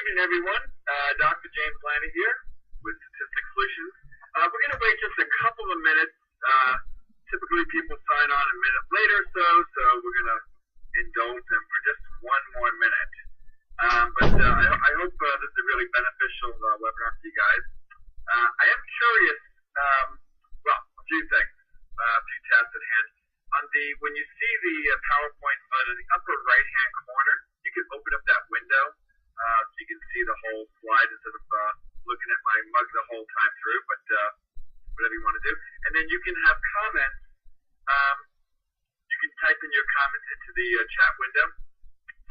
evening, everyone. Dr. James Lani here with Statistics Solutions. We're going to wait just a couple of minutes. Typically, people sign on a minute later or so we're going to indulge them for just one more minute. I hope this is a really beneficial webinar for you guys. I am curious, a few things, a few tasks at hand. When you see the PowerPoint button in the upper right-hand corner, you can open up that window so you can see the whole slide instead of looking at my mug the whole time through, but whatever you want to do. And then you can have comments. You can type in your comments into the chat window.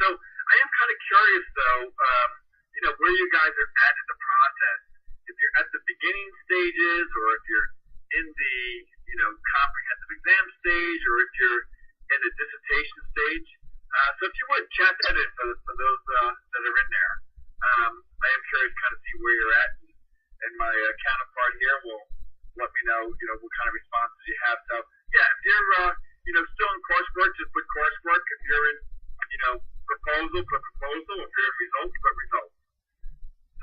So I am kind of curious, though, where you guys are at in the process. If you're at the beginning stages, or if you're in the comprehensive exam stage, or if you're in the dissertation stage. So if you would, chat that in for those that are in there. I am curious kind of see where you're at, and my counterpart here will let me know, what kind of responses you have. So yeah, if you're, still in coursework, just put coursework. If you're in, proposal, put proposal. If you're in results, put results.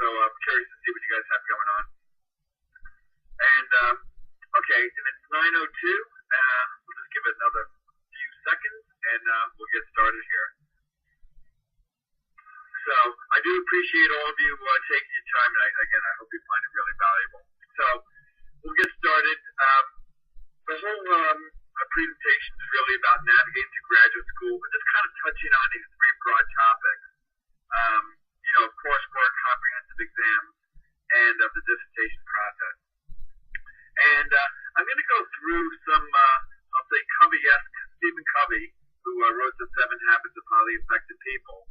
So I'm curious to see what you guys have going on. And okay, and it's 9:02. We'll just give it another few seconds, and we'll get started here. So I do appreciate all of you taking your time, and again, I hope you find it really valuable. So we'll get started. The whole presentation is really about navigating to graduate school, but just kind of touching on these three broad topics. Coursework, comprehensive exams, and the dissertation process. And I'm going to go through some, I'll say, Covey-esque, Stephen Covey, who wrote The 7 Habits of Highly Effective People.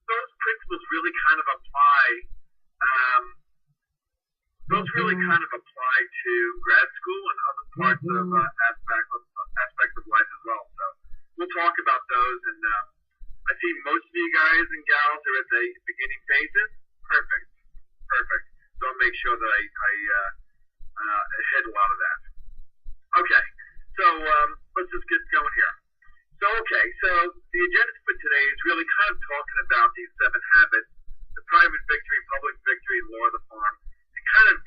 Those principles really kind of apply. To grad school and other parts of aspects of life as well. So we'll talk about those. And I see most of you guys and gals are at the beginning phases. Perfect. So I'll make sure that I hit a lot of that. Okay. So let's just get going here. So the agenda for today is really kind of talking about these 7 habits, the private victory, public victory, law of the farm, and kind of,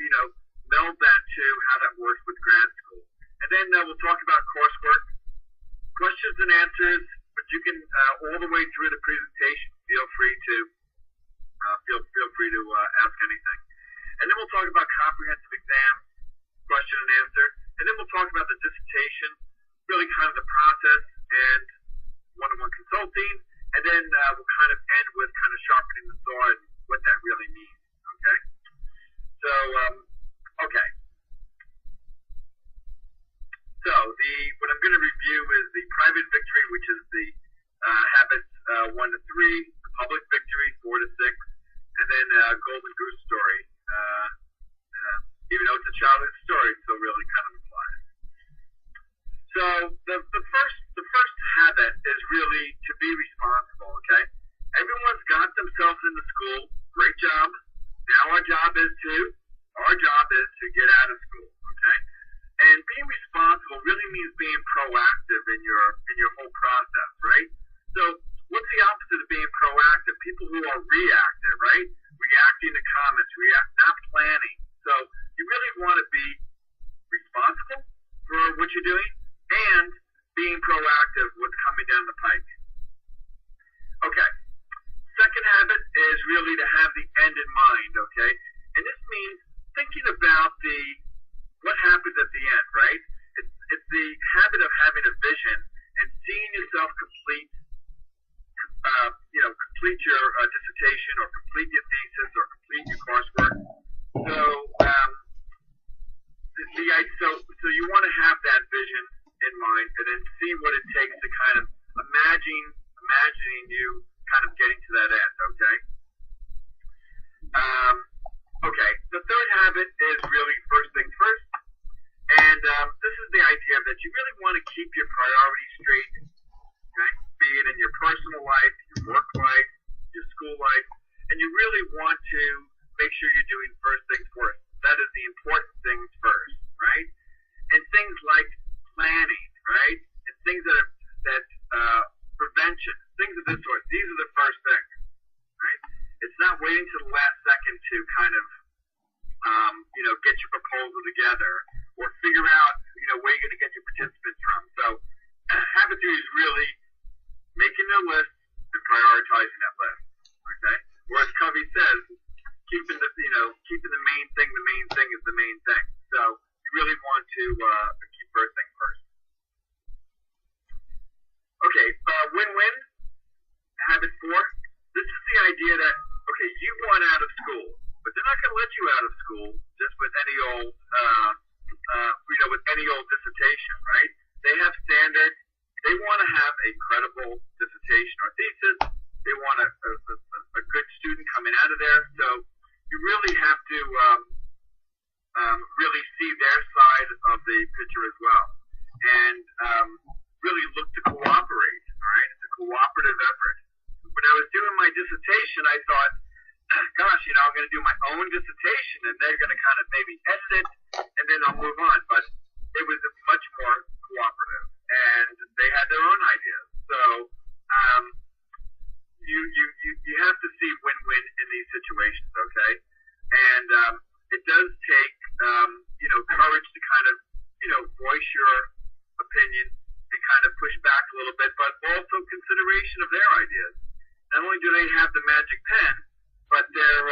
meld that to how that works with grad school. And then we'll talk about coursework, questions and answers, but you can, all the way through the presentation, feel free to ask anything. And then we'll talk about comprehensive exams, question and answer, and then we'll talk about the dissertation, really kind of the process and one-on-one consulting, and then we'll kind of end with kind of sharpening the saw and what that really means, okay? So, okay. So what I'm going to review is the private victory, which is the habits 1 to 3, the public victory 4 to 6, and then golden goose story. Even though it's a childhood story, it still really kind of applies. So the first habit is really to be responsible. Okay, everyone's got themselves into school. Great job. Now our job is to get out of school. Okay, and being responsible really means being proactive in your whole process, right? So what's the opposite of being proactive? People who are reactive, right? Reacting to comments, not planning. So you really want to be responsible for what you're doing and being proactive what's coming down the pike. Okay. Second habit is really to have the end in mind, okay? And this means thinking about what happens at the end, right? It's the habit of having a vision and seeing yourself complete your dissertation, or complete your thesis, or complete your coursework. So you want to have that vision in mind, and then see what it takes to kind of imagining you kind of getting to that end, okay? Okay, the third habit is really first things first, and this is the idea that you really want to keep your priorities straight, okay? Be it in your personal life, your work life, your school life, and you really want to make sure you're doing first things first. That is the important things first, right? And things like planning, right? And things that prevention, things of this sort. These are the first things, right? It's not waiting to the last second to kind of, get your proposal together or figure out, where you're going to get your participants from. So habit 3 is really making a list and prioritizing that list. Okay? Or as Covey says, keeping the main thing is the main thing. So you really want to keep first thing first. Okay, win-win, habit 4. This is the idea that, okay, you want out of school, but they're not going to let you out of school just with any old, dissertation, right? They have standards. They want to have a credible dissertation or thesis. They want a good student coming out of there. So you really have to really see their side of the picture as well, and really look to cooperate. All right, it's a cooperative effort. When I was doing my dissertation, I thought, gosh, I'm going to do my own dissertation, and they're going to kind of maybe edit it, and then I'll move on. But it was much more cooperative, and they had their own ideas. So you have to see win-win in these situations, okay? And it does take courage to kind of voice your opinion and kind of push back a little bit, but also consideration of their ideas. Not only do they have the magic pen, but they're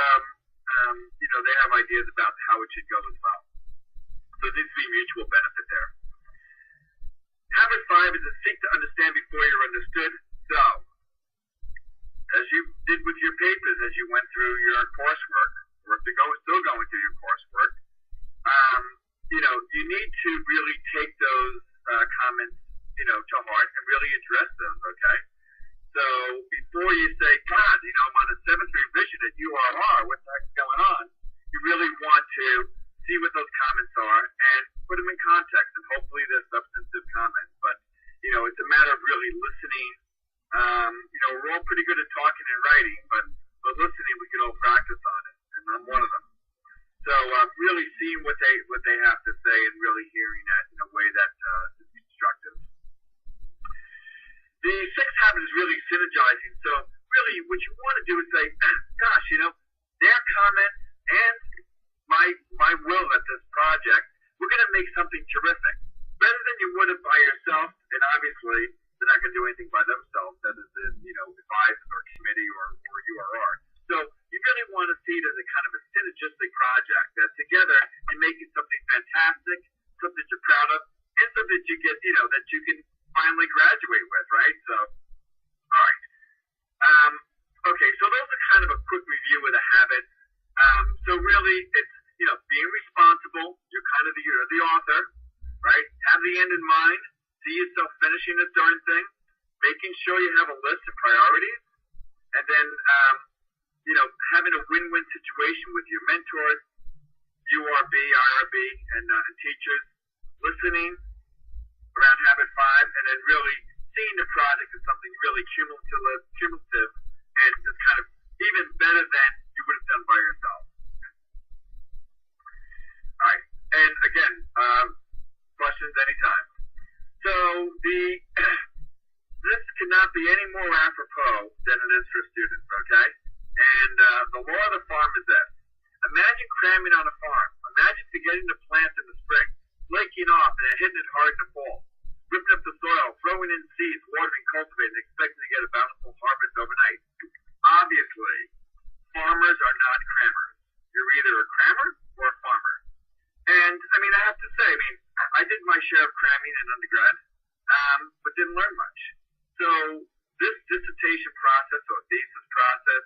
they have ideas about how it should go as well. So there needs to be mutual benefit there. Habit 5 is to seek to understand before you're understood. So, as you did with your papers, as you went through your coursework, or if you're still going through your coursework, you need to really take those comments, to heart and really address those, okay? So before you say, God, I'm on a 7th revision at URR, what the heck's going on? You really want to see what those comments are and put them in context, and hopefully they're substantive comments. But, it's a matter of really listening. We're all pretty good at talking and writing, but listening, we could all practice on it, and I'm one of them. So really seeing what they have to say and really hearing that in a way that is constructive. The 6th habit is really synergizing. So really what you want to do is say, gosh, their comments and my will at this project, we're going to make something terrific. Better than you would have by yourself, and obviously they're not going to do anything by themselves. That is the, advisors or committee or URR. So you really want to see it as a kind of a synergistic project that together you're making something fantastic, something that you're proud of, and something that you get, that you can finally graduate with, right? So, all right. Okay, so those are kind of a quick review of the habits. So really, it's, being responsible. You're kind of the author, right? Have the end in mind. See yourself finishing this darn thing. Making sure you have a list of priorities. And then, having a win-win situation with your mentors, URB, IRB, and teachers. Listening around habit 5, and then really seeing the project as something really cumulative, and just kind of even better than you would have done by yourself. All right, and again, questions anytime. So this cannot be any more apropos than it is for students, okay? And the law of the farm is this. Imagine cramming on a farm. Imagine forgetting to plant in the spring, flaking off and hitting it hard in the fall, ripping up the soil, throwing in seeds, watering, cultivating, expecting to get a bountiful harvest overnight. Obviously, farmers are not crammers. You're either a crammer or a farmer. And, I have to say, I did my share of cramming in undergrad, but didn't learn much. So this dissertation process or thesis process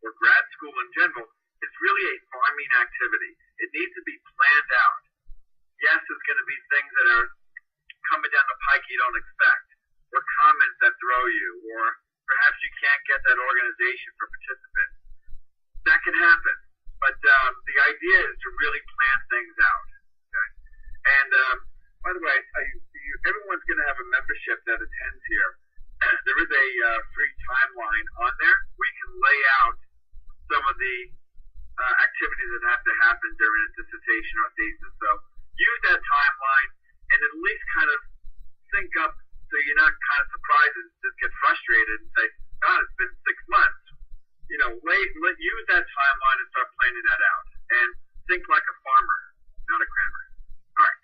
or grad school in general is really a farming activity. It needs to be planned out. Yes, there's going to be things that are coming down the pike you don't expect, or comments that throw you, or perhaps you can't get that organization for participants. That can happen. But the idea is to really plan things out. Okay? And by the way, everyone's going to have a membership that attends here. There is a free timeline on there where you can lay out some of the activities that have to happen during a dissertation or thesis. So use that timeline and at least kind of sync up so you're not kind of surprised and just get frustrated and say, God, it's been 6 months. use that timeline and start planning that out. And think like a farmer, not a crammer. All right.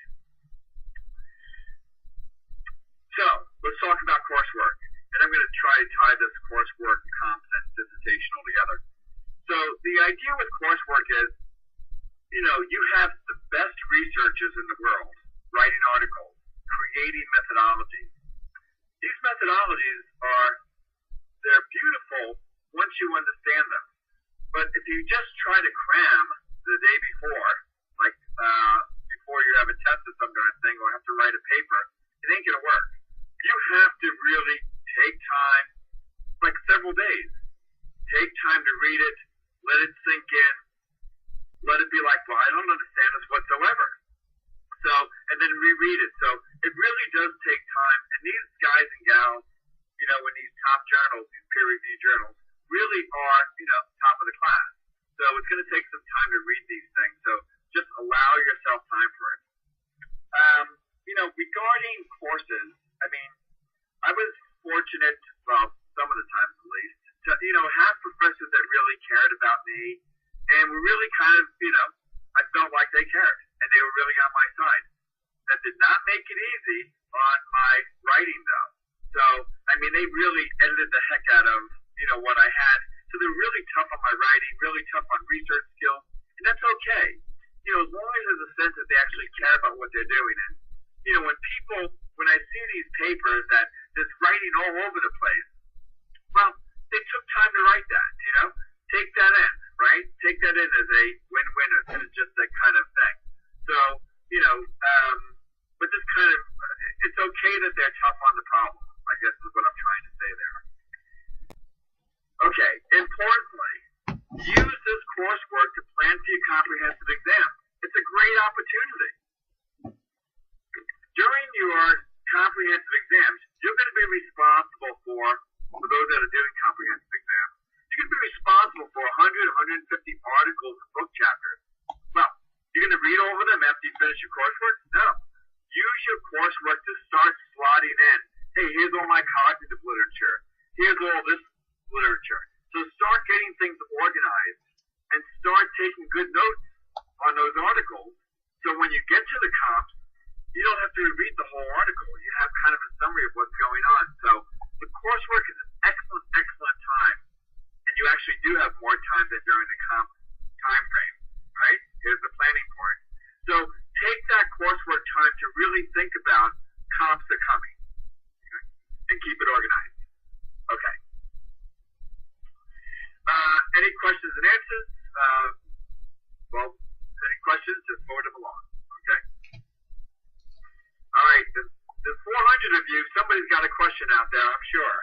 So let's talk about coursework. And I'm going to try to tie this coursework, comps, and dissertation all together. So the idea with coursework is, you have the best researchers in the world writing articles, creating methodologies. These methodologies they're beautiful once you understand them. But if you just try to cram the day before, like before you have a test or some kind of thing, or have to write a paper, it ain't going to work. You have to really take time, like several days. Take time to read it, let it sink in, let it be like, well, I don't understand this whatsoever. So, and then reread it. So it really does take time. And these guys and gals, in these top journals, these peer-reviewed journals, really are, top of the class. So it's going to take some time to read these things. So just allow yourself time for it. Regarding courses, I was fortunate, well, some of the times at least, to, have professors that really cared about me and were really kind of, I felt like they cared and they were really on my side. That did not make it easy on my writing though. So, they really edited the heck out of, what I had. So they're really tough on my writing, really tough on research skills, and that's okay. As long as there's a sense that they actually care about what they're doing. And, when I see these papers that there's writing all over the place, well, they took time to write that, Take that in, right? Take that in as a win-win instead of just that kind of thing. So, but this kind of, it's okay that they're tough on the problem, I guess is what I'm trying to say there. Okay, importantly, use this coursework to plan for your comprehensive exam. It's a great opportunity. During your comprehensive exams, you're going to be responsible for those that are doing comprehensive exams, you're going to be responsible for 100, 150 articles and book chapters. Well, you're going to read over them after you finish your coursework? No. Use your coursework to start slotting in. Hey, here's all my cognitive literature. Here's all this literature. So start getting things organized and start taking good notes on those articles. So when you get to the comps, you don't have to read the whole article. You have kind of a summary of what's going on. So the coursework is an excellent, excellent time. And you actually do have more time than during the comp time frame, right? Here's the planning part. So take that coursework time to really think about comps that are coming, okay? And keep it organized. Okay. Any questions and answers? Any questions, just forward them along, okay? All right, there's 400 of you. Somebody's got a question out there, I'm sure.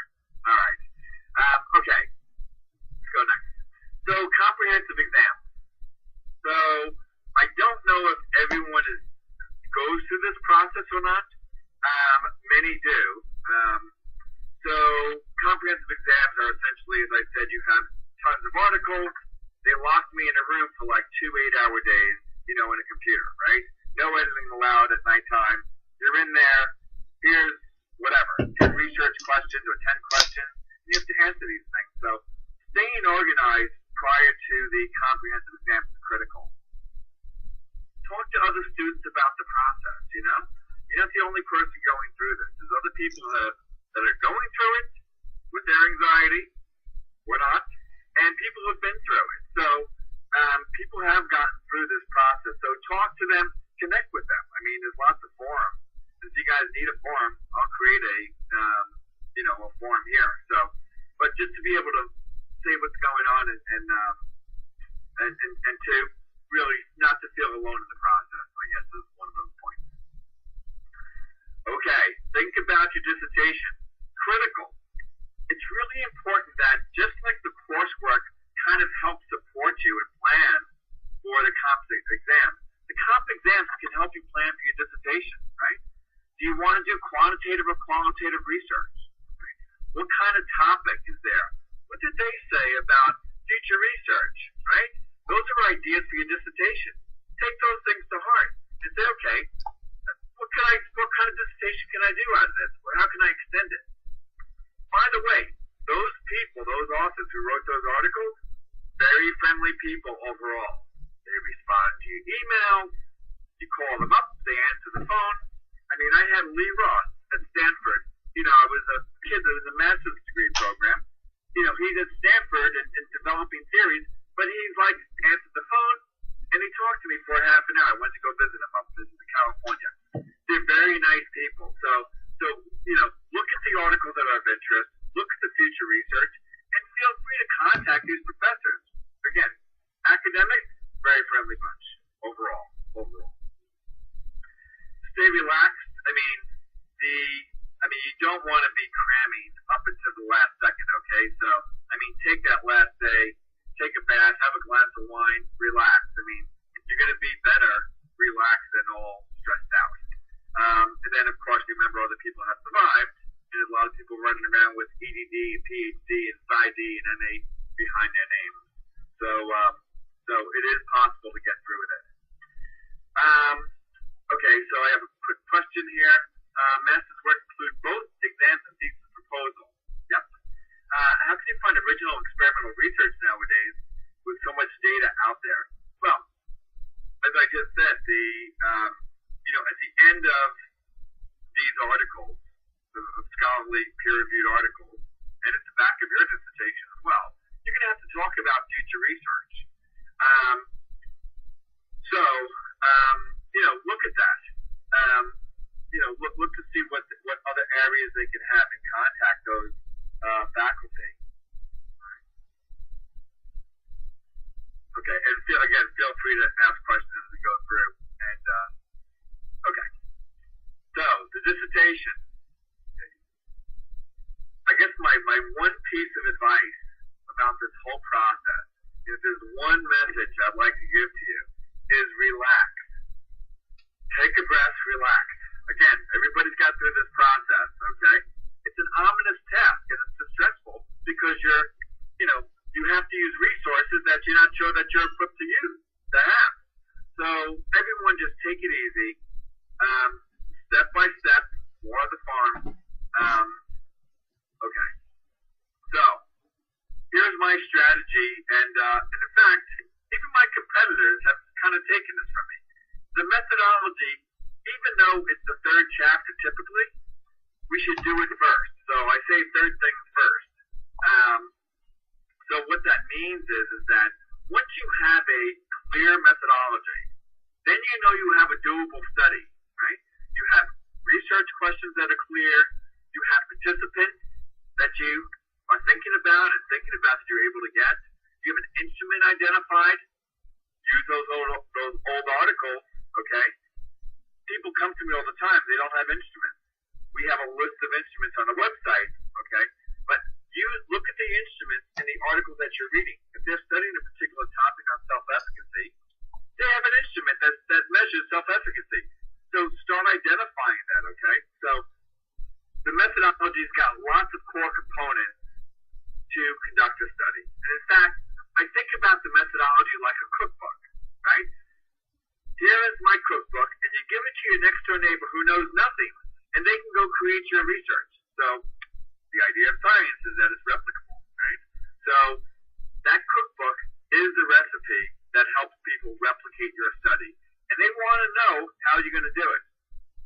All right. Okay, let's go next. So, comprehensive exam. So, I don't know if everyone goes through this process or not. Many do. So, comprehensive exams are essentially, as I said, you have tons of articles. They lock me in a room for like 2 8-hour days, in a computer, right? No editing allowed at nighttime. You're in there. Here's whatever, 10 research questions or 10 questions. You have to answer these things. So staying organized prior to the comprehensive exam is critical. Talk to other students about the process, You're not the only person going through this. There's other people that are going through it with their anxiety or not, and people who have been through it. So people have gotten through this process. So talk to them, connect with them. There's lots of forums. If you guys need a forum, I'll create a forum here. So, but just to be able to say what's going on and to really not to feel alone in the process, I guess is one of those points. Okay, think about your dissertation. Critical. It's really important that just like the coursework kind of helps support you and plan for the comp exams, the comp exams can help you plan for your dissertation, right? Do you want to do quantitative or qualitative research? Right? What kind of topic is there? What did they say about future research, right? Those are ideas for your dissertation. Take those things to heart and say, okay, what kind of dissertation can I do out of this? Or how can I extend it? By the way, those people, those authors who wrote those articles, friendly people overall. They respond to your emails. You call them up. They answer the phone. I mean, I had Lee Ross at Stanford. You know, I was a kid that was a master's degree program. You know, he's at Stanford and developing theories, but he's like answered the phone and he talked to me for half an hour. I went to go visit him up in California. They're very nice people. So you know, look at the articles that are of interest, look at the future research, and feel free to contact these professors. Again, academics, very friendly bunch overall. Stay relaxed. I mean, you don't want to be cramming up until the last second, okay? So, I mean, take that last day, take a bath, have a glass of wine, relax. I mean, you're going to be better relaxed than all stressed out. And then, of course, remember other people have survived. There's a lot of people running around with EDD and PhD and PsyD and MA behind their names. So it is possible to get through with it. Okay, so I have a quick question here. Master's work include both exams and thesis proposal. Yep. How can you find original experimental research nowadays with so much data out there? Well, as I just said, you know, at the end of these articles, of scholarly peer-reviewed articles, and at the back of your dissertation as well, you're going to have to talk about future research. You know, look at that. You know, look to see what other areas they can have and contact those faculty. Okay, and feel free to ask questions as we go through. And okay, so the dissertation. I guess my one piece of advice about this whole process, if there's one message I'd like to give to you, is relax. Take a breath, relax. Again, everybody's got through this process, okay? It's an ominous task, and it's distressful because you know, you have to use resources that you're not sure that you're equipped to use, to have. So everyone just take it easy, step by step, more of the farm. Okay. So here's my strategy, and in fact, even my competitors have kind of taken this from me. The methodology, even though it's the third chapter typically, we should do it first. So I say third things first. So what that means is that once you have a clear methodology, then you know you have a doable study, right? You have research questions that are clear. You have participants that you are thinking about that you're able to get. You have an instrument identified. Use those old articles, okay? People come to me all the time. They don't have instruments. We have a list of instruments on the website, okay? But look at the instruments in the articles that you're reading. If they're studying a particular topic on self-efficacy, they have an instrument that measures self-efficacy. So start identifying that, okay? So the methodology's got lots of core components to conduct a study. And in fact, I think about the methodology like a cookbook, right? Here is my cookbook, and you give it to your next door neighbor who knows nothing, and they can go create your research. So the idea of science is that it's replicable, right? So that cookbook is the recipe that helps people replicate your study. And they want to know how you're going to do it.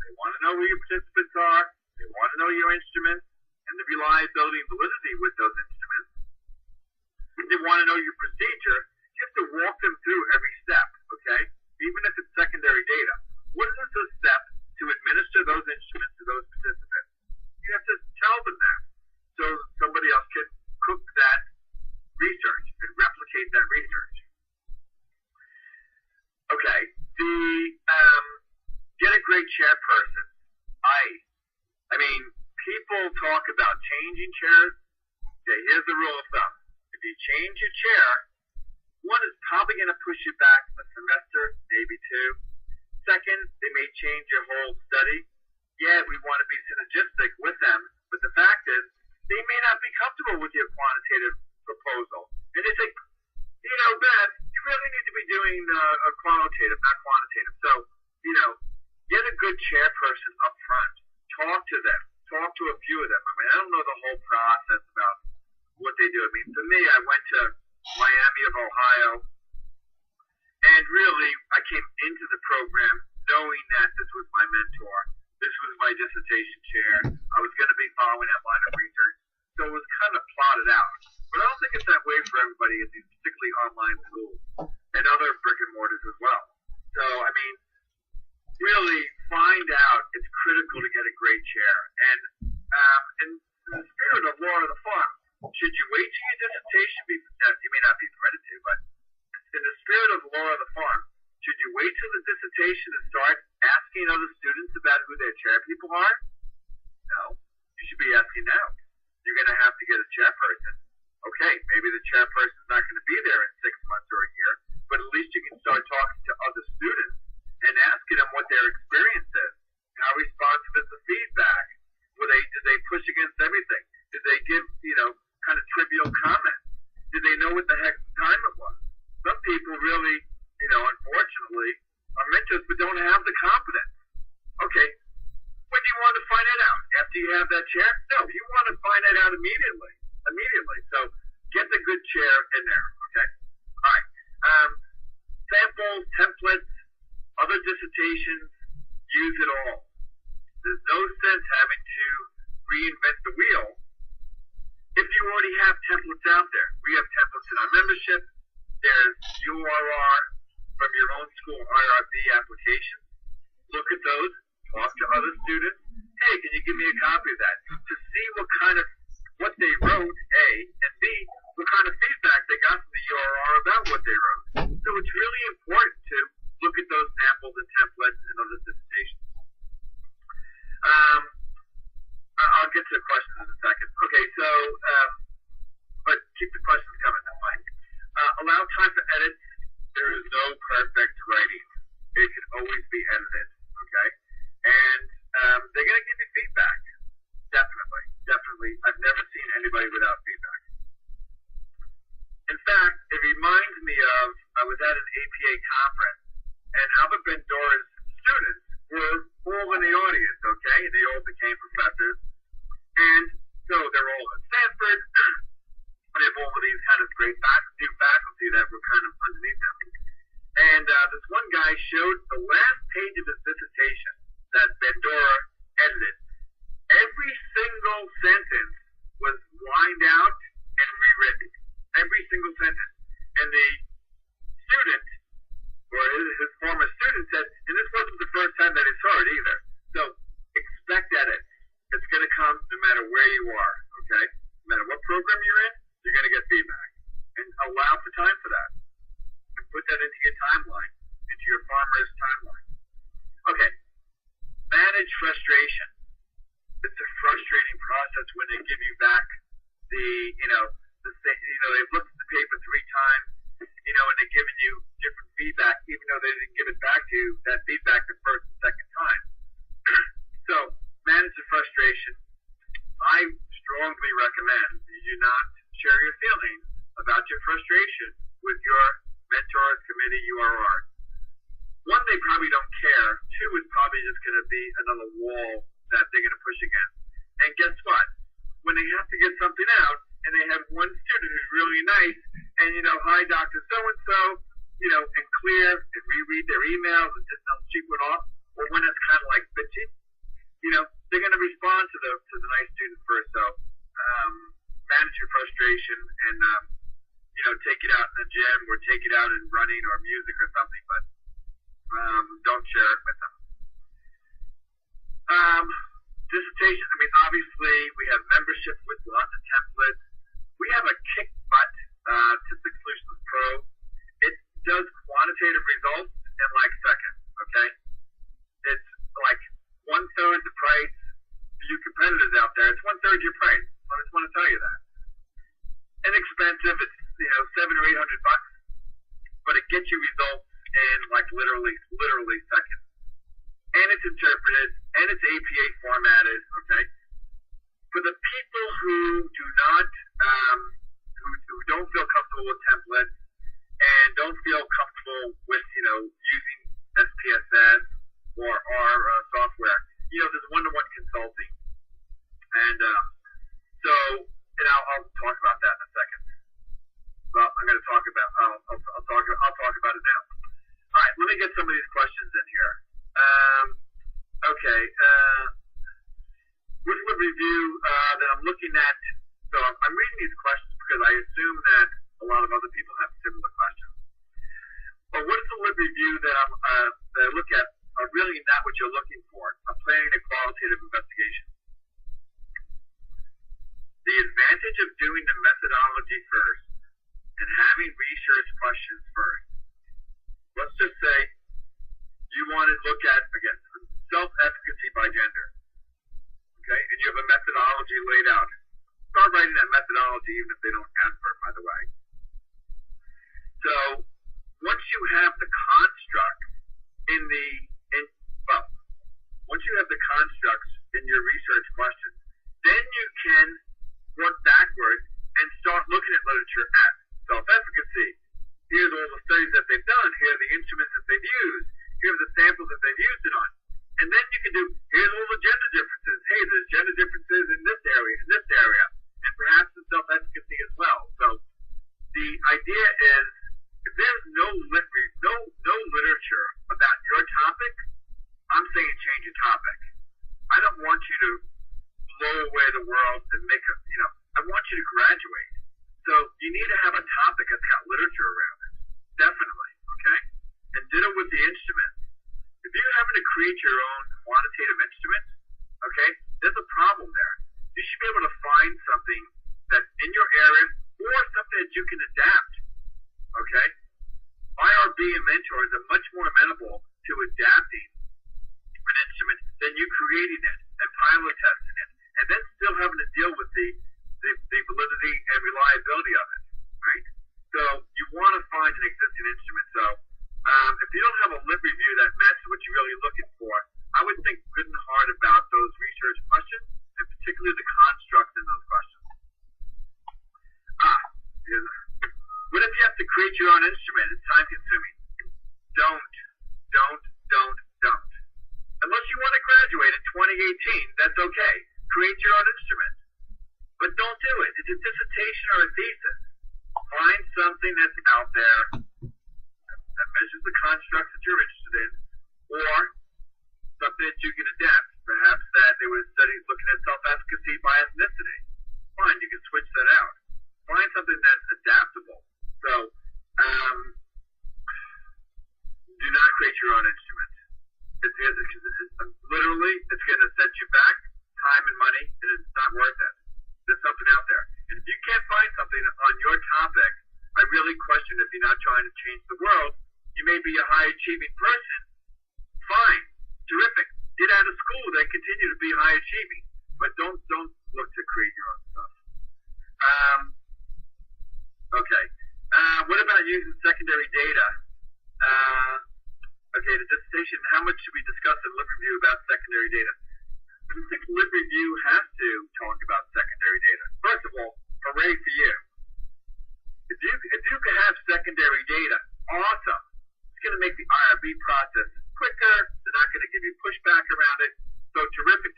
They want to know who your participants are. They want to know your instruments and the reliability and validity with those instruments. They want to know your procedure. You have to walk them through every step, okay? Even if it's secondary data. What is the step to administer those instruments to those participants? You have to tell them that so somebody else can cook that research and replicate that research. Okay, get a great chairperson. I mean, people talk about changing chairs. Okay, here's the rule of thumb. If you change your chair, one is probably going to push you back a semester, maybe two. Second, they may change your whole study. Yeah, we want to be synergistic with them, but the fact is, they may not be comfortable with your quantitative proposal. And they think, you know, Ben, you really need to be doing a qualitative, not quantitative. So, you know, get a good chairperson up front. Talk to them. Talk to a few of them. I mean, I don't know the whole process about what they do. I mean, for me, I went to Miami of Ohio. And really, I came into the program knowing that this was my mentor. This was my dissertation chair. I was going to be following that line of research. So it was kind of plotted out. But I don't think it's that way for everybody at these particularly online schools and other brick and mortars as well. So, I mean, really find out it's critical to get a great chair. And in the spirit of law of the farm, should you wait till your dissertation you may not be permitted to, but in the spirit of law of the farm, should you wait till the dissertation to start asking other students about who their chair people are? No. You should be asking now. You're going to have to get a chairperson. Okay, maybe the chairperson's not going to be there in 6 months or a year, but at least you can start talking to other students and asking them what their experience is. How responsive is the feedback? Did they push against everything? Did they give, kind of trivial comments? Did they know what the heck time it was? Some people really, unfortunately, are mentors but don't have the confidence. Okay, when do you want to find it out? After you have that chair? No, you want to find it out immediately. So get the good chair in there, okay? All right. Samples, templates, other dissertations, use it all. There's no sense having to reinvent the wheel if you already have templates out there. We have templates in our membership. There's URR from your own school IRB application. Look at those. Talk to other students. Hey, can you give me a copy of that? To see what they wrote, A, and B, what kind of feedback they got from the URR about what they wrote. So it's really important to look at those samples and templates and other dissertations. I'll get to the questions in a second. Okay, so, but keep the questions coming, that's fine. Allow time for edits. There is no perfect writing. It can always be edited, okay? And they're going to give you feedback. Definitely. I've never seen anybody without feedback. In fact, it reminds me of, I was at an APA conference, and Albert Bendora's students were all in the audience, okay? They all became professors. And so they're all at Stanford. They have all of these kind of great new faculty that were kind of underneath them. And this one guy showed the last page of his dissertation that Bendora edited. Every single sentence was lined out and rewritten. Every single sentence. And the student, or his former student, said, and this wasn't the first time that he saw it either. So expect edits. It's going to come no matter where you are, okay? No matter what program you're in, you're going to get feedback. And allow for time for that. And put that into your timeline, into your farmer's timeline. Okay. Manage frustration. It's a frustrating process when they give you back they've looked at the paper 3 times, and they're giving you different feedback, even though they didn't give it back to you, that feedback the first and second time. So, manage the frustration. I strongly recommend you not share your feelings about your frustration with your mentors, committee, URR. 1, they probably don't care. 2, it's probably just going to be another wall that they're going to push against. And guess what? When they have to get something out, and they have one student who's really nice, and, hi, Dr. So-and-so, and clear, and reread their emails, and just don't cheap it off, or when it's kind of like bitchy, they're going to respond to the nice student first. So, manage your frustration, and, take it out in the gym, or take it out in running, or music, or something, but don't share it with them. Dissertation, obviously, we have membership with lots of templates. We have a kick butt Statistics Solutions Pro. It does quantitative results in like seconds, okay? It's like 1/3 the price for you competitors out there. It's 1/3 your price. I just want to tell you that. Inexpensive, it's $700 or $800, but it gets you results in like literally seconds. And it's interpreted, and it's APA formatted, okay? For the people who do not, who don't feel comfortable with templates, and don't feel comfortable with, using SPSS or our software, there's one-to-one consulting. And I'll talk about that in a second. Well, I'm going to talk about, policy, even if they don't ask for it, by the way. So once you have the construct once you have the constructs in your research questions, then you can work backwards and start looking at literature at self-efficacy. Here's all the studies that they've done. Here are the instruments that they've used. Here are the samples that they've used it on. And then you can do, here's all the gender differences. Hey, there's gender differences in this area, and perhaps in self-efficacy as well. So the idea is, if there's no literature about your topic, I'm saying change your topic. I don't want you to blow away the world and make I want you to graduate. So you need to have a topic that's got literature around it. Definitely, okay? And ditto with the instruments. If you're having to create your own quantitative instrument, okay, there's a problem there. You should be able to find something that's in your area or something that you can adapt, okay? IRB and mentors are much more amenable to adapting an instrument than you creating it and pilot testing it, and then still having to deal with the validity and reliability of it, right? So you want to find an existing instrument. So if you don't have a lit review that matches what you're really looking for, I would think good and hard about those research questions, and particularly the constructs in those questions. What if you have to create your own instrument? It's time consuming. Don't. Unless you want to graduate in 2018, that's okay. Create your own instrument. But don't do it. It's a dissertation or a thesis. Find something that's out there that measures the constructs that you're interested in, or something that you can adapt. Perhaps that there was studies looking at self-efficacy by ethnicity. Fine, you can switch that out. Find something that's adaptable. So, do not create your own instrument. Literally, it's going to set you back time and money, and it's not worth it. There's something out there. And if you can't find something on your topic, I really question if you're not trying to change the world. You may be a high-achieving person. Fine. Terrific. Get out of school. Then continue to be high-achieving. But don't look to create your own stuff. Okay. What about using secondary data? Okay, the dissertation. How much should we discuss in lit review about secondary data? I don't think lit review has to talk about secondary data. First of all, hooray for you. If you can have secondary data, awesome. It's going to make the IRB process quicker. They're not going to give you pushback around it. So terrific.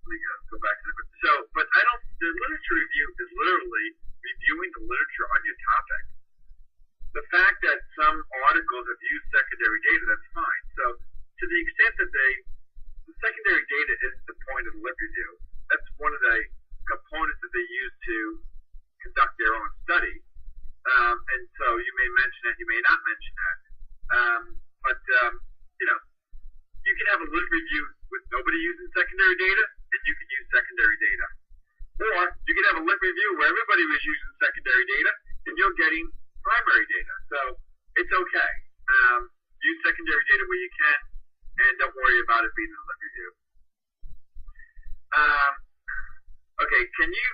Let me go back to but I don't. The literature review is literally reviewing the literature on your topic. The fact that some articles have used secondary data, that's fine. So to the extent that the secondary data isn't the point of the lit review, that's one of the components that they use to conduct their own study. And so you may mention that, you may not mention that. You can have a lit review with nobody using secondary data, and you can use secondary data. Or you can have a lit review where everybody was using secondary data, and you're getting primary data. So it's okay. Use secondary data where you can, and don't worry about it being a lit review. Okay, can you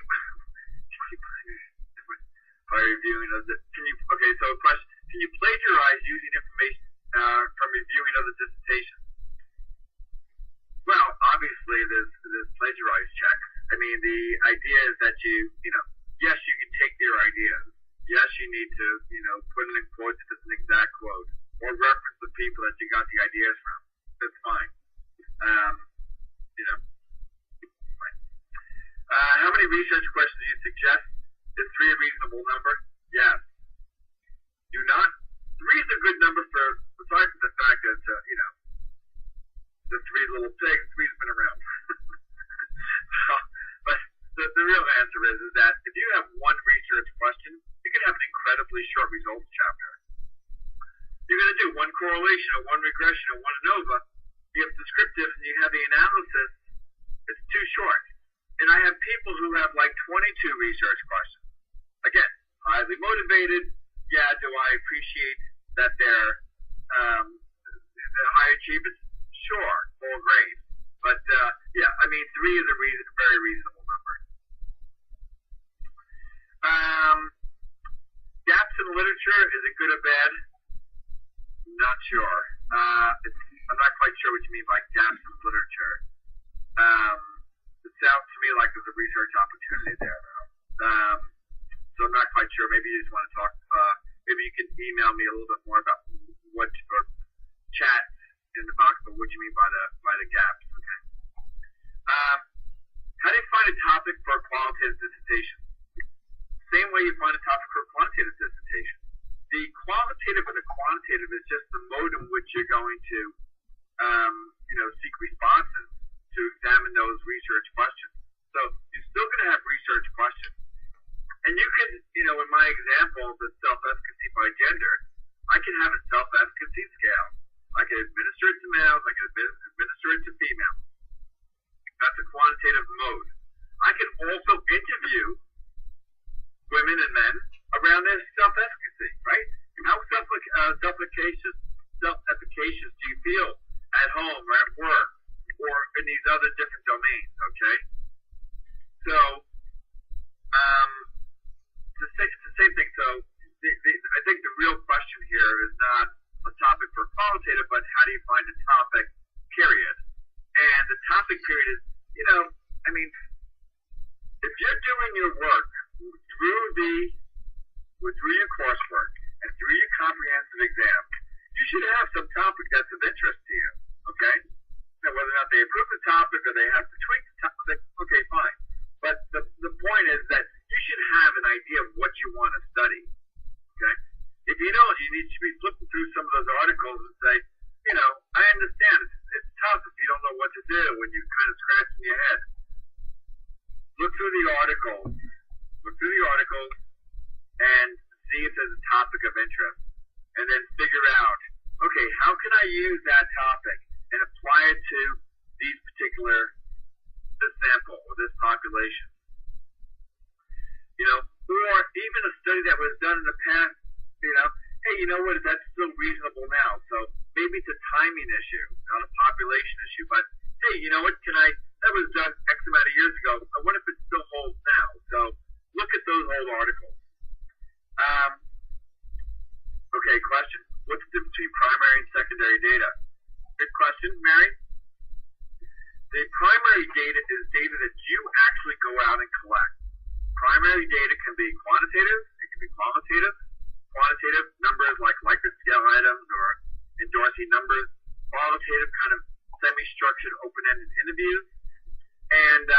by reviewing of the can you plagiarize using information from reviewing other dissertations? Well, obviously there's plagiarize checks. I mean, the idea is that yes, you can take their ideas. Yes, you need to, put it in quotes if it's an exact quote, or reference the people that you got the ideas from. That's fine. How many research questions do you suggest? Is 3 a reasonable number? Yes. Do not. 3 is a good number for, aside from the fact that, the 3 little pigs, 3's been around. But the real answer is that if you have one research question, you can have an incredibly short results chapter. You're going to do one correlation or one regression or one ANOVA. You have descriptive and you have the analysis. It's too short. And I have people who have like 22 research questions. Again, highly motivated. Yeah, do I appreciate that they're high achievers? Sure, all great. But Yeah, I mean, 3 is a very reasonable number. Gaps in literature, is it good or bad? Not sure. I'm not quite sure what you mean by gaps in literature. It sounds to me like there's a research opportunity there, though. So I'm not quite sure. Maybe you just want to talk. Maybe you can email me a little bit more about what, or chat in the box, but what you mean by the gaps. Okay. How do you find a topic for a qualitative dissertation? Same way you find a topic for a quantitative dissertation. The qualitative and the quantitative is just the mode in which you're going to, seek responses to examine those research questions. So you're still going to have research questions. And you can, in my example, the self-efficacy by gender, I can have a self-efficacy scale. I can administer it to males, I can administer it to females. That's a quantitative mode. I can also interview women and men around their self-efficacy, right? How self-efficacious do you feel at home or at work or in these other different domains, okay? So, it's the same thing. So, I think the real question here is not a topic for qualitative, but how do you find a topic, period? And the topic period is, if you're doing your work through your coursework and through your comprehensive exam, you should have some topic that's of interest to you, okay? Now, whether or not they approve the topic or they have to tweak the topic, okay, fine. But the point is that you should have an idea of what you want to study, okay? If you don't, you need to be flipping through some of those articles and say, I understand it's tough if you don't know what to do when you're kind of scratching your head. Look through the articles and see if there's a topic of interest, and then figure out, okay, how can I use that topic and apply it to this sample or this population? Or even a study that was done in the past, hey, you know what, that's still reasonable now. So maybe it's a timing issue, not a population issue, but hey, you know what, that was done X amount of years ago. I wonder if it still holds now. So look at those old articles. Okay, question. What's the difference between primary and secondary data? Good question, Mary. The primary data is data that you actually go out and collect. Primary data can be quantitative, it can be qualitative. Quantitative numbers like Likert scale items or endorsing numbers. Qualitative kind of semi-structured, open-ended interviews. And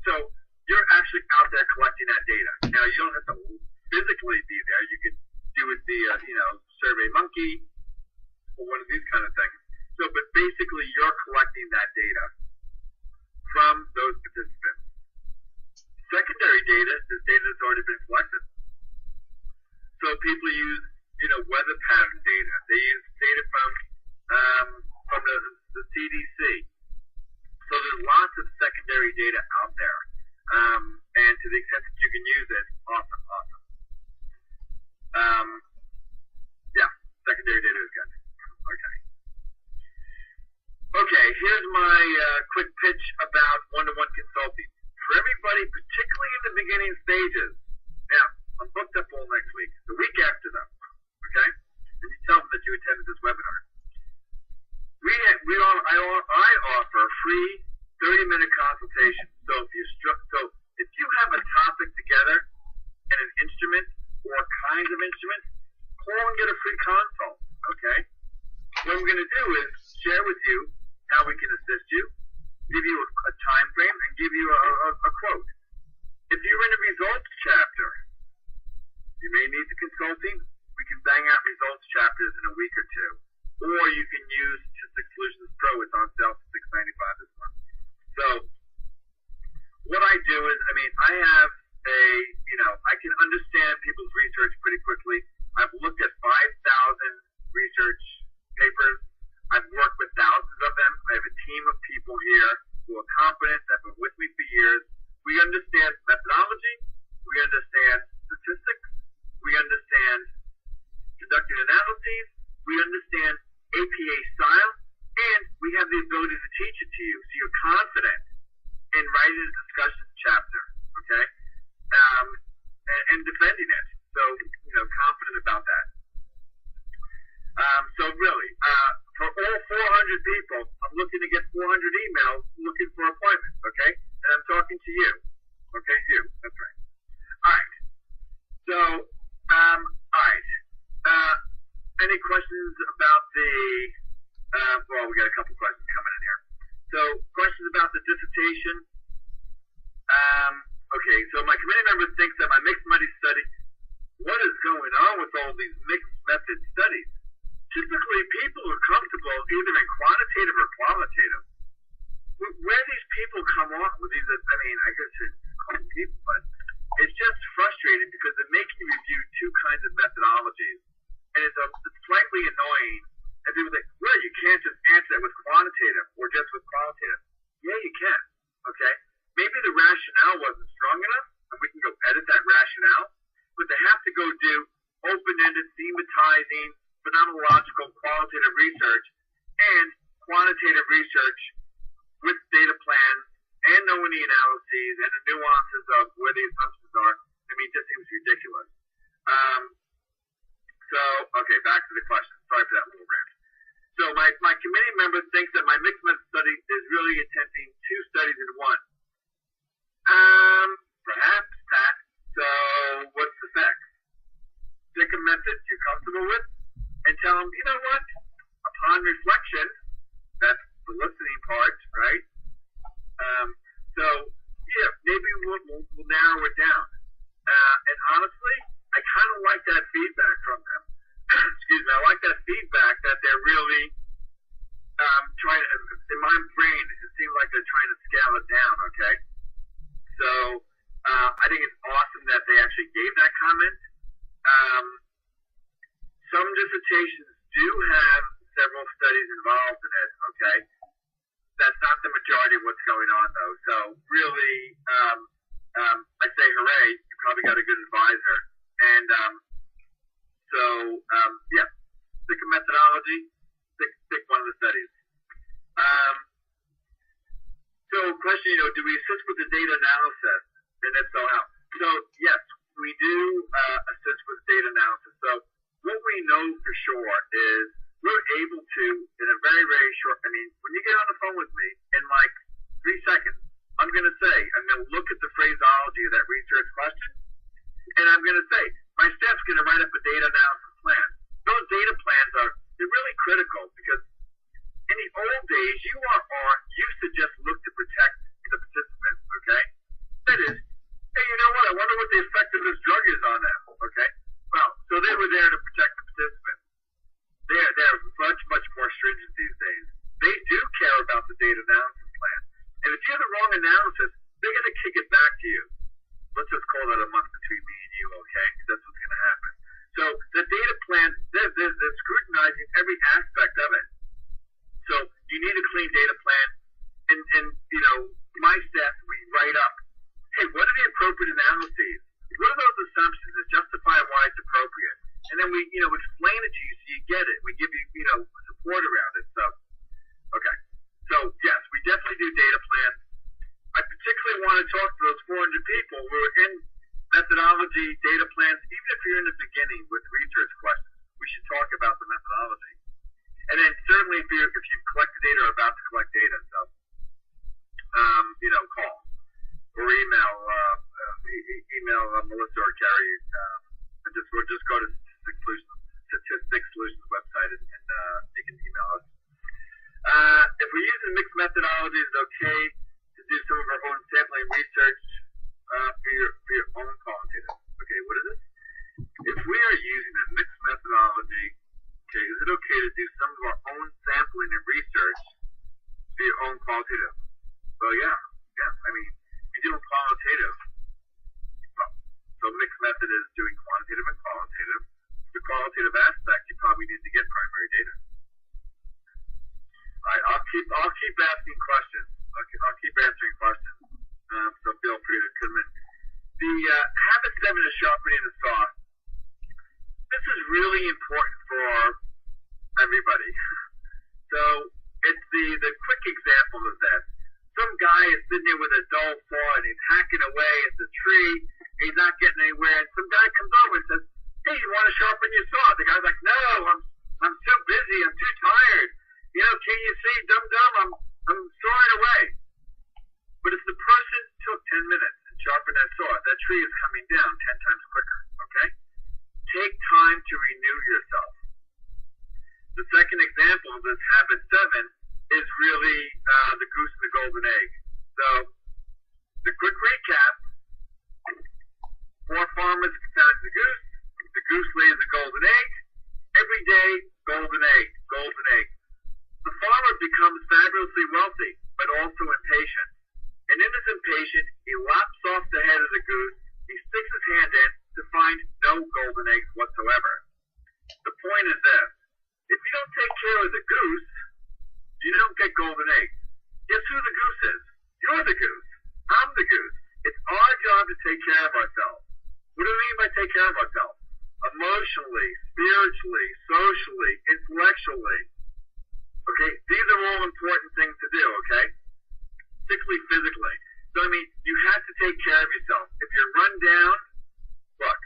so you're actually out there collecting that data. Now, you don't have to physically be there. You could do it via, Survey Monkey or one of these kind of things. So, but basically, you're collecting that data from those participants. Secondary data is data that's already been collected. So people use, weather pattern data. They use data from the CDC. So there's lots of secondary data out there. And to the extent that you can use it, awesome. Secondary data is good. Okay, here's my quick pitch about one-to-one consulting. For everybody, particularly in the beginning stages, now, I'm booked up all next week, the week after them, okay? And you tell them that you attended this webinar. I offer free 30-minute consultation. So if you have a topic together and an instrument or kinds of instruments, call and get a free consult, okay? What I'm going to do is share with you how we can assist you, give you a time frame, and give you a quote. If you're in a results chapter, you may need the consulting. We can bang out results chapters in a week or two. Or you can use Statistics Solutions Pro. It's on sale for $6.95 this month. So what I do is, I have I can understand people's research pretty quickly. I've looked at 5,000 research papers. I've worked with thousands of them. I have a team of people here who are competent, that have been with me for years. We understand methodology. We understand statistics. We understand conducting analyses. We understand APA style. And we have the ability to teach it to you so you're confident in defending it. So, confident about that. So really, for all 400 people, I'm looking to get 400 emails looking for appointments, okay? And I'm talking to you. Okay, you. That's right. All right. So, all right. Any questions about the, well, we got a couple questions coming in here. So, questions about the dissertation. Okay, so my committee member thinks that my mixed method study, what is going on with all these mixed method studies? Typically, people are comfortable either in quantitative or qualitative. Where these people come off with these, I mean, I guess it's called people, but it's just frustrating because they're making you review two kinds of methodologies, and it's slightly annoying. And people think, well, you can't just answer it with quantitative or just with qualitative. Yeah, you can, okay? Maybe the rationale wasn't strong enough, and we can go edit that rationale, but they have to go do open-ended, thematizing, phenomenological, qualitative research, and quantitative research with data plans, and knowing the analyses, and the nuances of where the assumptions are. I mean, it just seems ridiculous. Okay, back to the question. Sorry for that little rant. So my committee member thinks that my mixed method study is really attempting two studies in one. Perhaps, Pat. So what's the fact? Pick a method you're comfortable with and tell them, you know what? Upon reflection, that's the listening part, right? So, yeah, maybe we'll narrow it down. And honestly, I kind of like that feedback from them. Excuse me, I like that feedback that they're really trying to, in my brain, it seems like they're trying to scale it down, okay? So, I think it's awesome that they actually gave that comment. Some dissertations do have several studies involved in it, okay? That's not the majority of what's going on, though. So, really, I say hooray, you probably got a good advisor. And yeah, pick a methodology, pick one of the studies. So, question, do we assist with the data analysis? And if so, how? So, yes, we do assist with data analysis. So, what we know for sure is we're able to, in a very, very short, I mean, when you get on the phone with me, in like 3 seconds, I'm going to look at the phraseology of that research question, and I'm going to say, my staff's going to write up a data analysis plan. Those data plans they're really critical because in the old days, you used to just look to protect the participants, okay? That is, hey, you know what? I wonder what the effect of this drug is on them, okay? Well, so they were there to protect the participants. They're much, much more stringent these days. They do care about the data analysis plan. And if you have the wrong analysis, they're going to kick it back to you. Let's just call that a month between me and you, okay? Because that's what's going to happen. So the data plan, they're scrutinizing every aspect of it. So you need a clean data plan. And my staff, we write up, hey, what are the appropriate analyses? What are those assumptions that justify why it's appropriate? And then we, explain it to you so you get it. We give you, support around it. So, okay. So, yes, we definitely do data plans. I particularly want to talk to those 400 people who are in methodology, data plans, even if you're in the beginning with research questions. We should talk about the methodology. And then certainly if you collect the data or are about to collect data, so, call or email Melissa or Carrie, or just go to Statistics Solutions website and you can email us. If we're using mixed methodology, it's okay to do some of our own sampling research for your own qualitative. Okay, what is it? If we are using a mixed methodology, okay, is it okay to do some of our own sampling and research for your own qualitative? Well, yeah. I mean, you're doing qualitative. So mixed method is doing quantitative and qualitative. The qualitative aspect, you probably need to get primary data. All right, I'll keep asking questions. I'll keep answering questions. So feel free to come in. The habit 7 is sharpening the saw. This is really important for everybody. So it's the quick example of that. Some guy is sitting there with a dull saw and he's hacking away at the tree. He's not getting anywhere. And some guy times quicker, okay? Take time to renew yourself. The second example of this habit 7 is really the goose and the golden egg. So, the quick recap: 4 farmers found the goose lays a golden egg. Every day, golden egg, golden egg. The farmer becomes fabulously wealthy, but also impatient. And in his impatience, he lops off the head of the goose. He sticks his hand in to find no golden eggs whatsoever. The point is this: if you don't take care of the goose, you don't get golden eggs. Guess who the goose is? You're the goose. I'm the goose. It's our job to take care of ourselves. What do we mean by take care of ourselves? Emotionally, spiritually, socially, intellectually. Okay? These are all important things to do, okay? Particularly physically. So, I mean, you have to take care of yourself. If you're run down, look,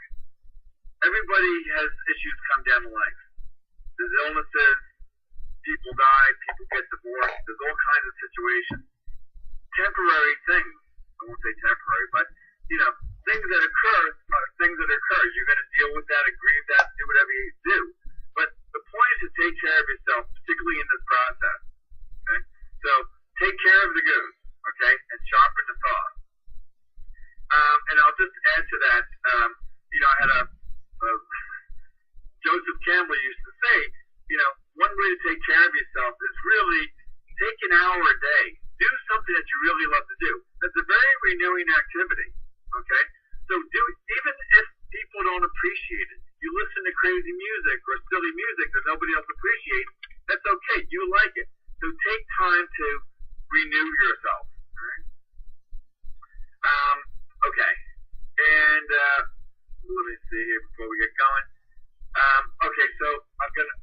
everybody has issues come down to life. There's illnesses, people die, people get divorced, there's all kinds of situations. Temporary things, I won't say temporary, but, you know, things that occur are things that occur. You're going to deal with that, agree with that, do whatever you do. But the point is to take care of yourself, particularly in this process. Okay? So, take care of the goose, okay, and sharpen the saw. And I'll just add to that, you know, I had a Joseph Campbell used to say, you know, one way to take care of yourself is really take an hour a day. Do something that you really love to do. That's a very renewing activity, okay? So even if people don't appreciate it, you listen to crazy music or silly music that nobody else appreciates, that's okay. You like it. So take time to renew yourself, all right? Okay. And let me see here before we get going. Okay, so I'm going to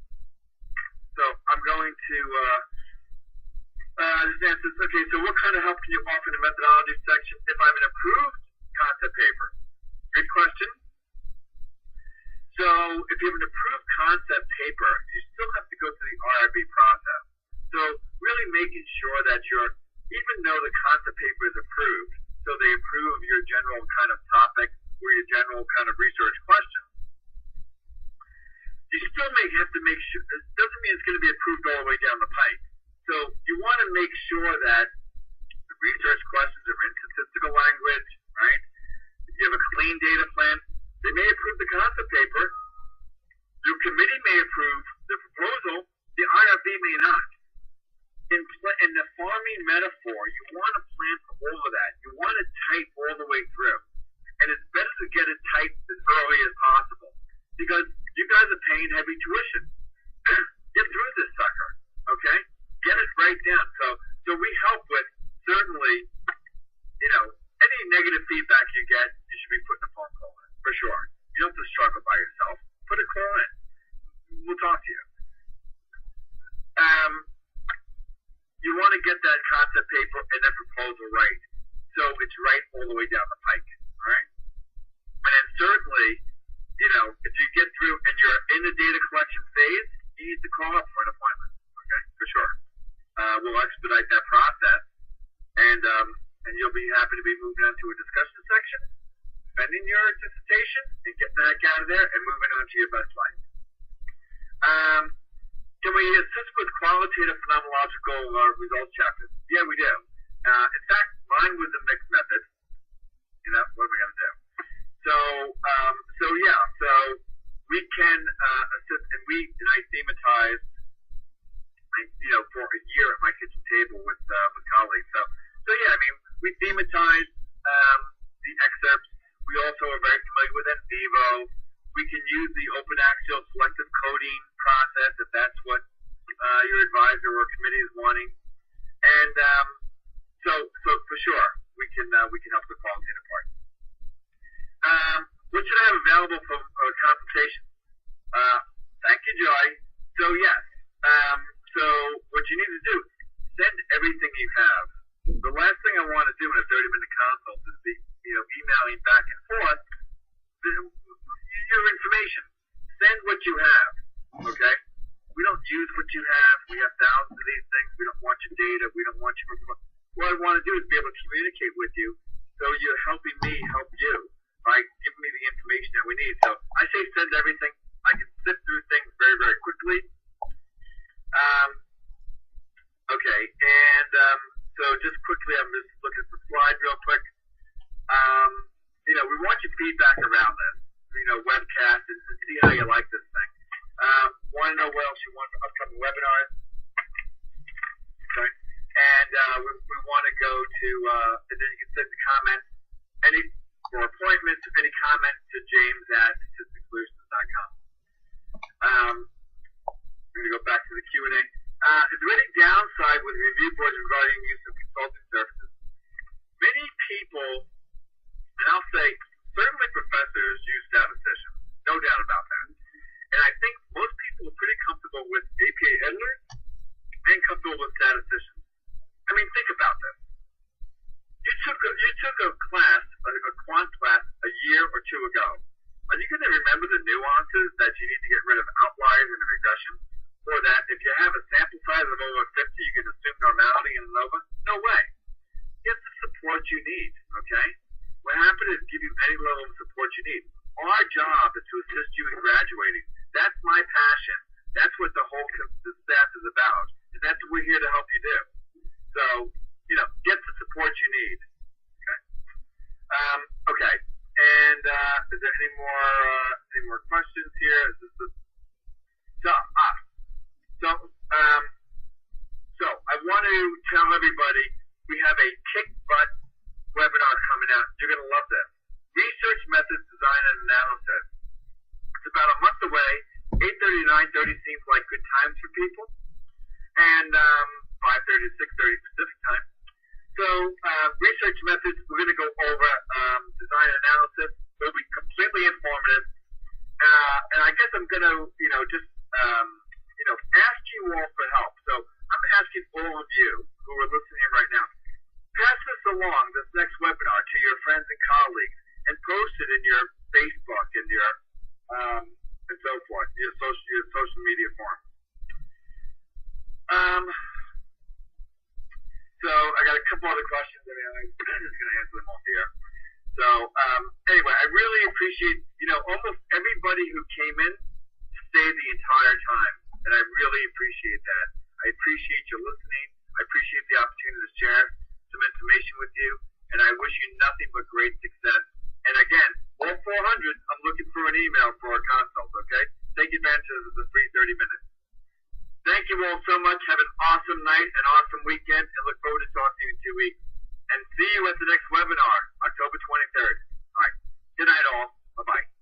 just answer this. Okay, so what kind of help can you offer in the methodology section if I'm an approved concept paper? Good question. So if you have an approved concept paper, you still have to go through the RIB process. So really making sure that even though the concept paper is approved, so they approve your general kind of topic or your general kind of research questions, you still have to make sure, it doesn't mean it's going to be approved all the way down the pipe. So you want to make sure that the research questions are in statistical language, right? You have a clean data plan. They may approve the concept paper. Your committee may approve the proposal. The IRB may not. In the farming metaphor, you want to plan for all of that. You want to type all the way through. And it's better to get it typed as early as possible because you guys are paying heavy tuition. Get through this sucker, okay? Get it right down. So we help with, certainly, you know, any negative feedback you get, you should be putting a phone call in, for sure. You don't have to struggle by yourself. Put a call in. We'll talk to you. You want to get that concept paper and that proposal right. So it's right all the way down the pike, all right? And then certainly, you know, if you get through and you're in the data collection phase, you need to call up for an appointment, okay? For sure. We'll expedite that process, and you'll be happy to be moved on to a discussion section, defending your dissertation, and getting that out of there, and moving on to your best life. Can we assist with qualitative phenomenological results chapters? Yeah, we do. In fact, mine was a mixed method. You know, what are we going to do? So we can assist, and I thematized, you know, for a year at my kitchen table with colleagues. So yeah, I mean, we thematized the excerpts. We also are very familiar with NVivo. We can use the open axial selective coding process if that's what your advisor or committee is wanting. And so for sure, we can help the qualitative part. What should I have available for consultation? Thank you, Joy. So yes. So what you need to do, send everything you have. The last thing I want to do in a 30-minute consult is be, you know, emailing back and forth your information. Send what you have, okay? We don't use what you have. We have thousands of these things. We don't want your data. We don't want your report. What I want to do is be able to communicate with you so you're helping me help you by giving me the information we need. So I say send everything. I can sift through things very, very quickly. Okay, and so just quickly, I'm just looking at the slide real quick. We want your feedback around this, webcast, and see how you like this thing. Want to know what else you want for upcoming webinars? Okay. And we want to go to, and then you can send the comments, for appointments, any comments to james@statisticsolutions.com. We're going to go back to the Q&A. Is there any downside with review boards regarding use of consulting services? Many people, and I'll say certainly professors use statisticians, no doubt about that. And I think most people are pretty comfortable with APA editors and comfortable with statisticians. I mean, think about this. You took a class, a quant class, a year or two ago. Are you going to remember the nuances that you need to get rid of outliers in a regression? Or that if you have a sample size of over 50, you can assume normality in ANOVA? No way. Get the support you need, okay? We're happy to give you any level of support you need. Our job is to assist you in graduating. That's my passion. That's what the staff is about. And that's what we're here to help you do. So, get the support you need. Okay. Okay. And is there any more questions here? Is this the So I want to tell everybody we have a kick butt webinar coming out. You're going to love this. Research methods, design, and analysis. It's about a month away. 8:30 to 9:30 seems like good times for people. And 5:30 to 6:30 Pacific time. So research methods, we're going to go over design and analysis. It'll be completely informative. And I guess I'm going to, just ask you all for help. So I'm asking all of you who are listening right now, pass this along, this next webinar, to your friends and colleagues, and post it in your Facebook and your and so forth, your social media forums. So I got a couple other questions. I'm just going to answer them all here. So anyway, I really appreciate, almost everybody who came in stayed the entire time, and I really appreciate that. I appreciate you listening. I appreciate the opportunity to share some information with you, and I wish you nothing but great success. And again, all 400, I'm looking for an email for a consult, okay? Take advantage of the free 30 minutes. Thank you all so much. Have an awesome night, an awesome weekend, and look forward to talking to you in 2 weeks. And see you at the next webinar, October 23rd. All right. Good night, all. Bye-bye.